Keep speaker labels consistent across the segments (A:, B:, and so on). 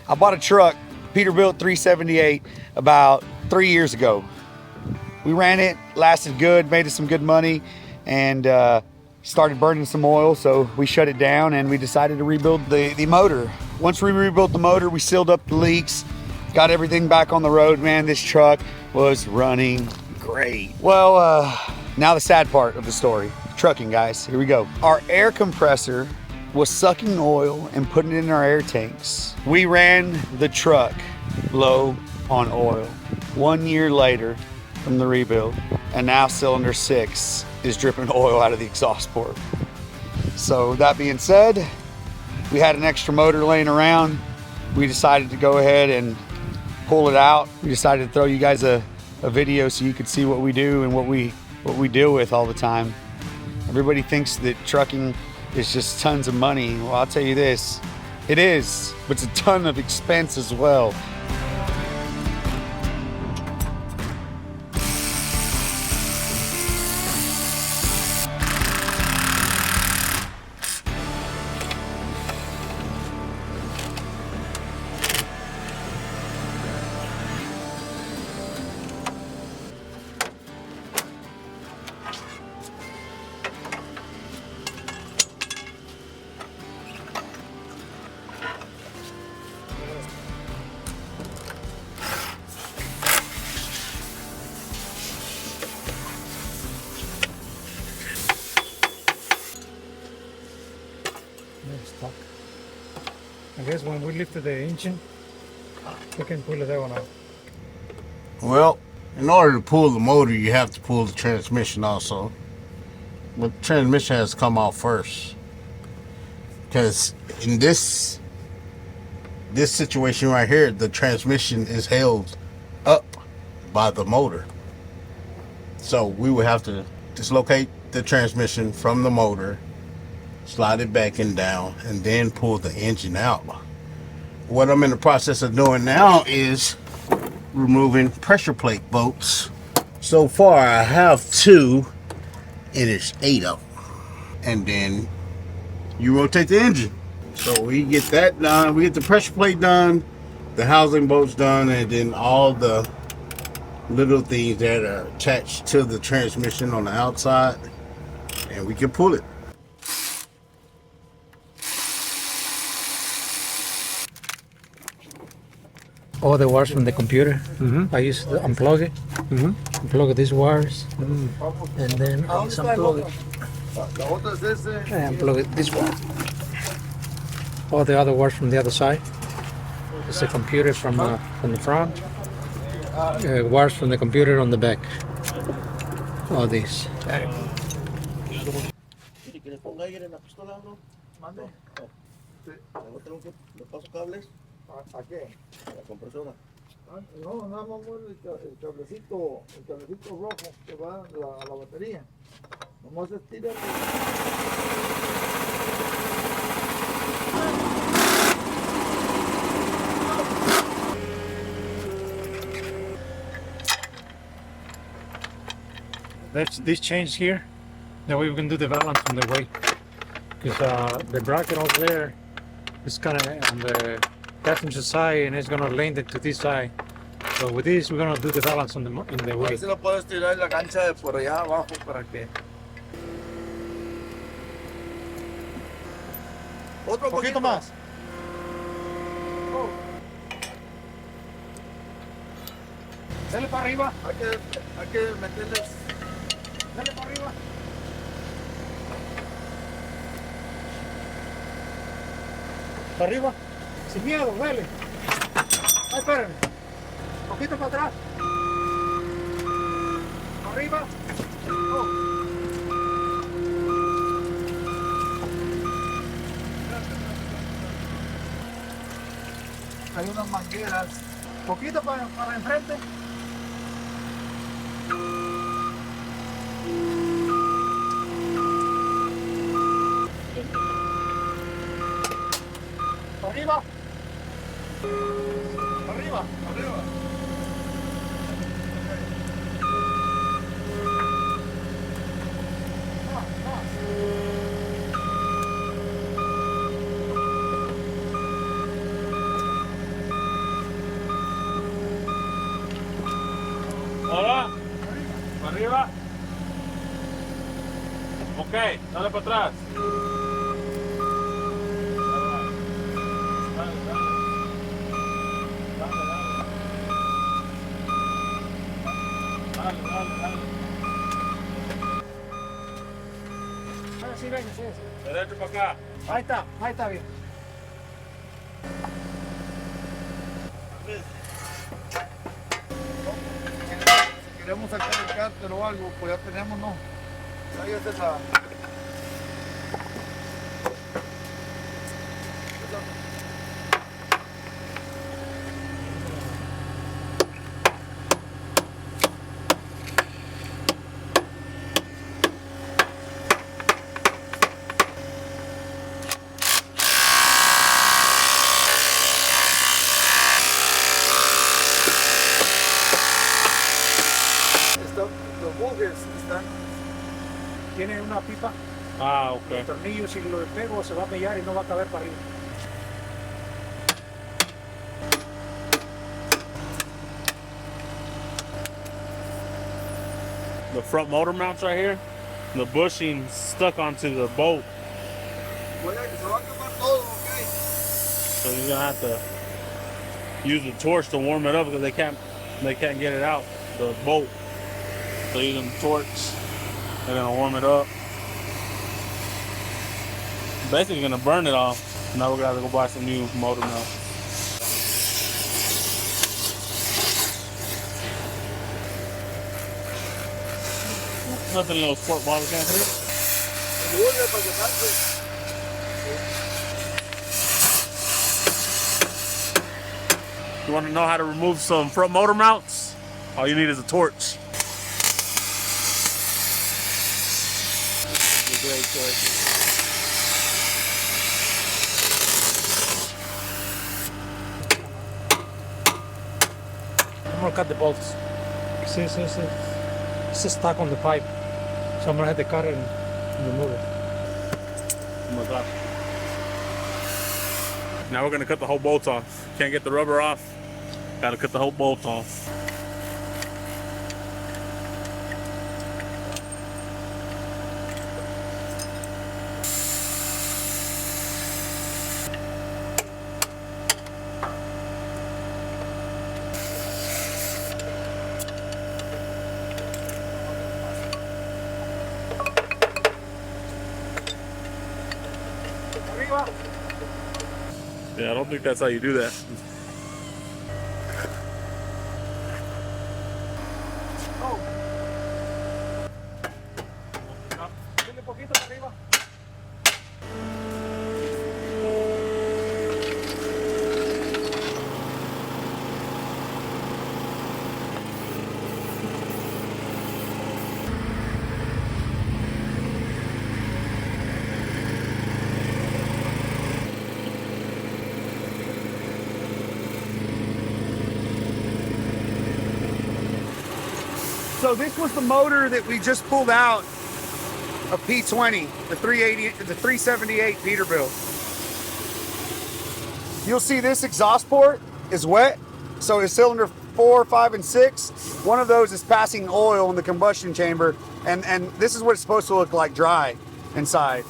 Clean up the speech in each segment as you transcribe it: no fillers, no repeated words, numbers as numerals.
A: I bought a truck, Peterbilt 378, about 3 years ago. We ran it, lasted good, made us some good money, and started burning some oil, so we shut it down and we decided to rebuild the motor. Once we rebuilt the motor, we sealed up the leaks, got everything back on the road. Man, this truck was running great. Well, now the sad part of the story. Trucking, guys, here we go. Our air compressor was sucking oil and putting it in our air tanks. We ran the truck low on oil. 1 year later from the rebuild, and now cylinder 6 is dripping oil out of the exhaust port. So that being said, we had an extra motor laying around. We decided to go ahead and pull it out. We decided to throw you guys a video so you could see what we do and what we deal with all the time. Everybody thinks that trucking is just tons of money. Well, I'll tell you this, it is, but it's a ton of expense as well.
B: Stuck. I guess when we lifted the engine, we can pull that one out.
C: Well, in order to pull the motor, you have to pull the transmission also. But the transmission has to come out first. Because in this situation right here, the transmission is held up by the motor. So we would have to dislocate the transmission from the motor, slide it back and down, and then pull the engine out. What I'm in the process of doing now is removing pressure plate bolts. So far I have 2, and it's 8 of them. And then you rotate the engine. So we get that done, we get the pressure plate done, the housing bolts done, and then all the little things that are attached to the transmission on the outside, and we can pull it.
B: All the wires from the computer. I used to unplug it, unplug these wires, and then unplug it. And unplug it this one. All the other wires from the other side. It's the computer from the front. Wires from the computer on the back. All these.
D: ¿A qué? A la compresora. No, nada más mueve el cablecito rojo que va a la batería. Nomás estira.
B: That's this change here. That way we can do the balance on the way. Because the bracket over there is kind of on the passenger side, and it's gonna lend it to this side. So with this, we're gonna do the balance on in the way.
D: A ver si lo puedes tirar en la cancha de por allá abajo para que. Otro poquito más. Oh.
B: Dale para arriba.
D: Hay que meterles.
B: Dale para arriba. Para arriba. Sin miedo, dale. Ay, espérame. Un poquito para atrás. Arriba. Oh.
D: Hay unas mangueras.
B: Poquito para enfrente. Arriba. Arriba.
D: Arriba.
E: Arriba. Ok, dale para atrás. Dale, dale. Dale, dale. Dale, dale, dale.
B: Sí, venga, sí, sí.
E: Derecho para acá.
B: Ahí está bien.
D: Si queremos sacar el cárter o algo, pues ya tenemos, ¿no? Ahí está la... Los bunkers están...
B: Tiene una pipa,
E: Ah,
B: el
E: ok.
B: tornillo, si lo pego se va a mellar y no va a caber para arriba.
E: The front motor mounts right here, the bushing stuck onto the bolt.
D: Oiga, que se va a quemar todo, ¿ok?
E: So you're gonna have to use the torch to warm it up because they can't get it out, the bolt. So using the torch, they're gonna warm it up. Basically gonna burn it off. Now we gotta go buy some new motor mounts. Nothing little sport bottle can do.
D: El burger para quemarse.
E: You wanna know how to remove some front motor mounts? All you need is a torch. Great choice.
B: I'm gonna cut the bolts. See, it's stuck on the pipe. So I'm gonna have to cut it and remove it.
E: Oh my God. Now we're gonna cut the whole bolt off. Can't get the rubber off. Gotta cut the whole bolt off.
B: Arriba.
E: Yeah, I don't think that's how you do that.
B: Oh. Dile poquito para arriba.
A: So this was the motor that we just pulled out of P20, the 380, the 378 Peterbilt. You'll see this exhaust port is wet. So is cylinder 4, 5, and 6. One of those is passing oil in the combustion chamber, and this is what it's supposed to look like dry inside.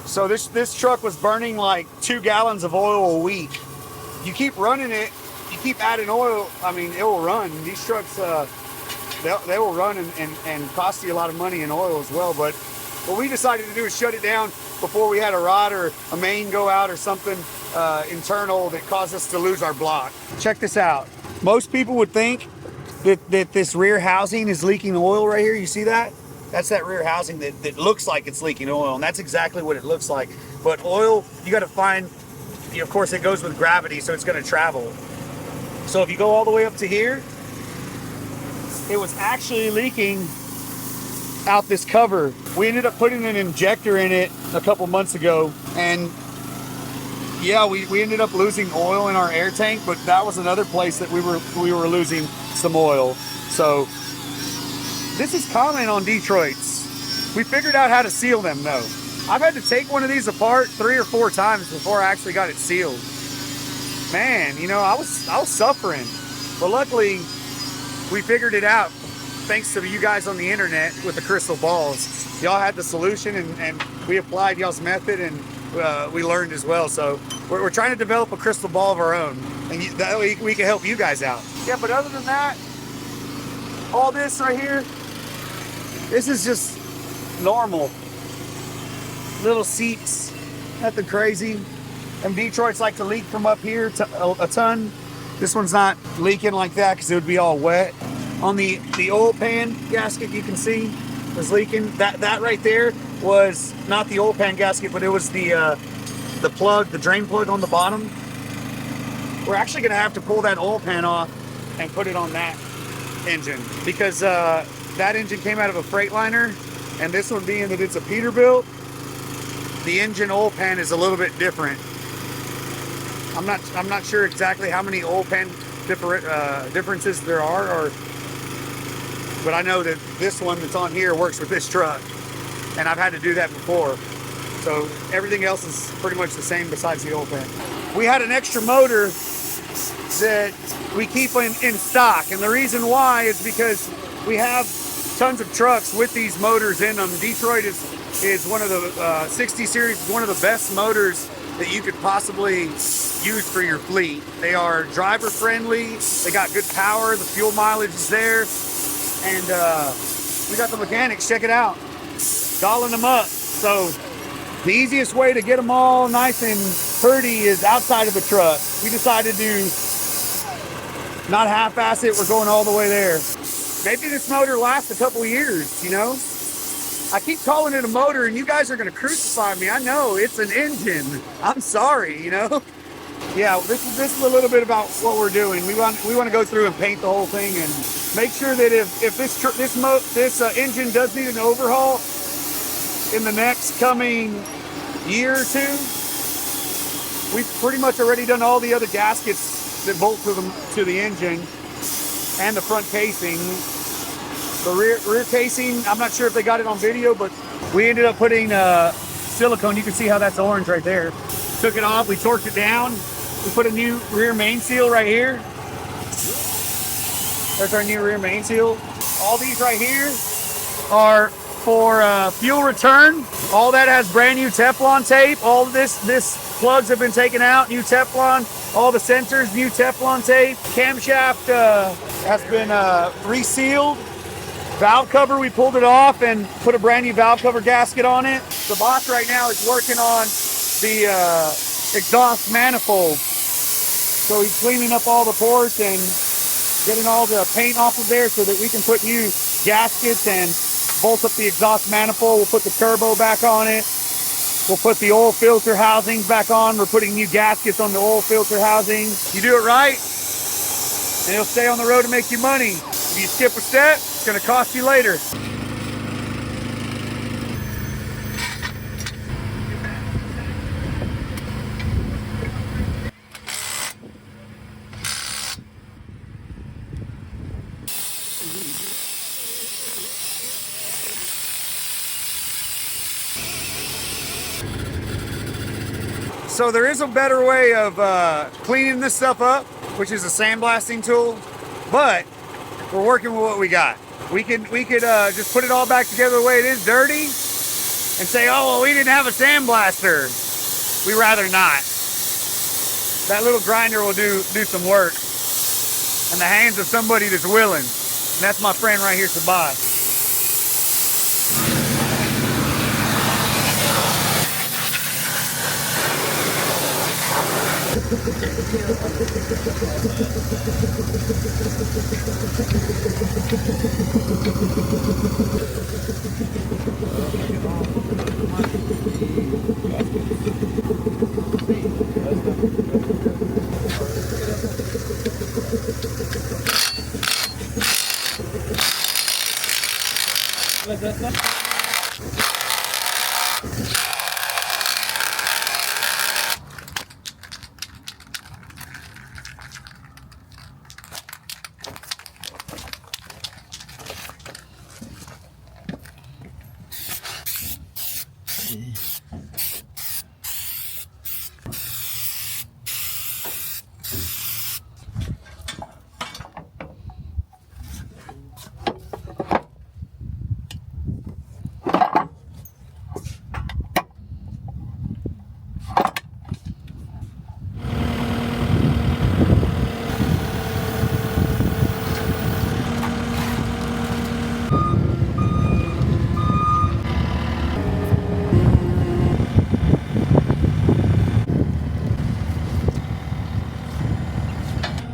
A: So this truck was burning like 2 gallons of oil a week. You keep running it, you keep adding oil, I mean, it will run. These trucks, they will run and cost you a lot of money in oil as well. But what we decided to do is shut it down before we had a rod or a main go out or something internal that caused us to lose our block. Check this out. Most people would think that this rear housing is leaking oil right here. You see that? That's that rear housing that looks like it's leaking oil, and that's exactly what it looks like. But oil, you got to find, of course, it goes with gravity, so it's going to travel. So if you go all the way up to here, it was actually leaking out this cover. We ended up putting an injector in it a couple months ago, and yeah, we ended up losing oil in our air tank, but that was another place that we were losing some oil. So this is common on Detroits. We figured out how to seal them though. I've had to take one of these apart 3 or 4 times before I actually got it sealed. Man, you know, I was suffering, but luckily we figured it out. thanks to you guys on the internet with the crystal balls. Y'all had the solution, and we applied y'all's method, and we learned as well. So we're trying to develop a crystal ball of our own, and that way we can help you guys out. Yeah, but other than that, all this right here, this is just normal. Little seats, nothing crazy. And Detroit's like to leak from up here a ton. This one's not leaking like that because it would be all wet. On the oil pan gasket, you can see was leaking. That right there was not the oil pan gasket, but it was the plug, the drain plug on the bottom. We're actually gonna have to pull that oil pan off and put it on that engine because that engine came out of a Freightliner, and this one being that it's a Peterbilt, the engine oil pan is a little bit different. I'm not sure exactly how many oil pan differences there are, but I know that this one that's on here works with this truck, and I've had to do that before. So everything else is pretty much the same besides the oil pan. We had an extra motor that we keep in stock, and the reason why is because we have tons of trucks with these motors in them. Detroit is one of the 60 series, one of the best motors that you could possibly use for your fleet. They are driver friendly, they got good power, the fuel mileage is there, and we got the mechanics, check it out, dolling them up. So the easiest way to get them all nice and pretty is outside of the truck. We decided to not half-ass it, we're going all the way there. Maybe this motor lasts a couple of years, you know? I keep calling it a motor and you guys are gonna crucify me. I know, it's an engine. I'm sorry, you know? Yeah, this is a little bit about what we're doing. We want to go through and paint the whole thing and make sure that if this engine does need an overhaul in the next coming year or two, we've pretty much already done all the other gaskets that bolt to the engine and the front casing. The rear casing, I'm not sure if they got it on video, but we ended up putting silicone. You can see how that's orange right there. Took it off, we torqued it down. We put a new rear main seal right here. There's our new rear main seal. All these right here are for fuel return. All that has brand new Teflon tape. All of this plugs have been taken out, new Teflon. All the sensors, new Teflon tape. Camshaft has been resealed. Valve cover, we pulled it off and put a brand new valve cover gasket on it. The boss right now is working on the exhaust manifold. So he's cleaning up all the ports and getting all the paint off of there so that we can put new gaskets and bolt up the exhaust manifold. We'll put the turbo back on it. We'll put the oil filter housings back on. We're putting new gaskets on the oil filter housing. You do it right, and it'll stay on the road to make you money. If you skip a step, it's gonna cost you later. So there is a better way of cleaning this stuff up, which is a sandblasting tool, but we're working with what we got. We could just put it all back together the way it is, dirty, and say, oh, well, we didn't have a sandblaster. We rather not. That little grinder will do some work in the hands of somebody that's willing. And that's my friend right here, Sabah.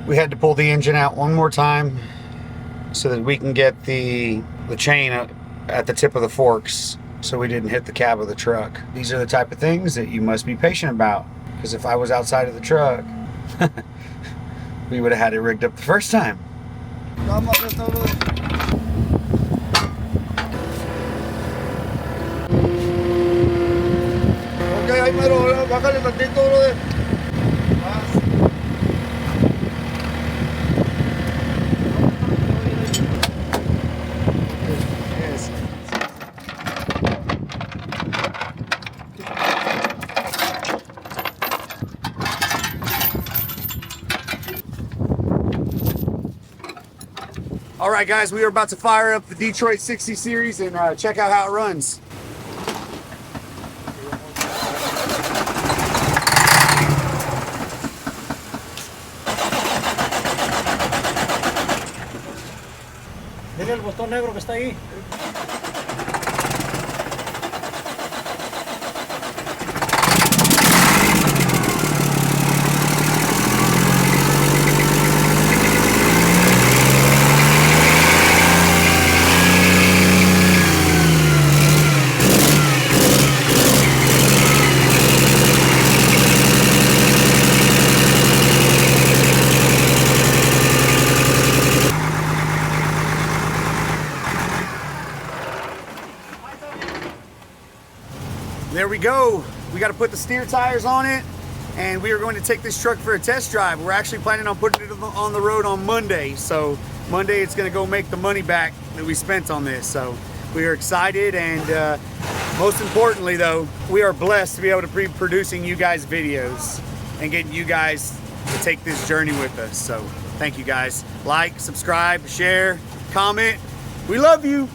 A: We had to pull the engine out one more time so that we can get the chain at the tip of the forks so we didn't hit the cab of the truck. These are the type of things that you must be patient about, because if I was outside of the truck, we would have had it rigged up the first time.
D: Ok, ahí mero, bájale tantito, brother. Más.
A: Yes. All right, guys, we are about to fire up the Detroit 60 series and check out how it runs.
B: Dile el botón negro que está ahí.
A: There we go. We got to put the steer tires on it, and we are going to take this truck for a test drive. We're actually planning on putting it on the road on Monday. So Monday it's going to go make the money back that we spent on this. So we are excited, and most importantly though, we are blessed to be able to be producing you guys videos and getting you guys to take this journey with us. So thank you guys. Like, subscribe, share, comment. We love you.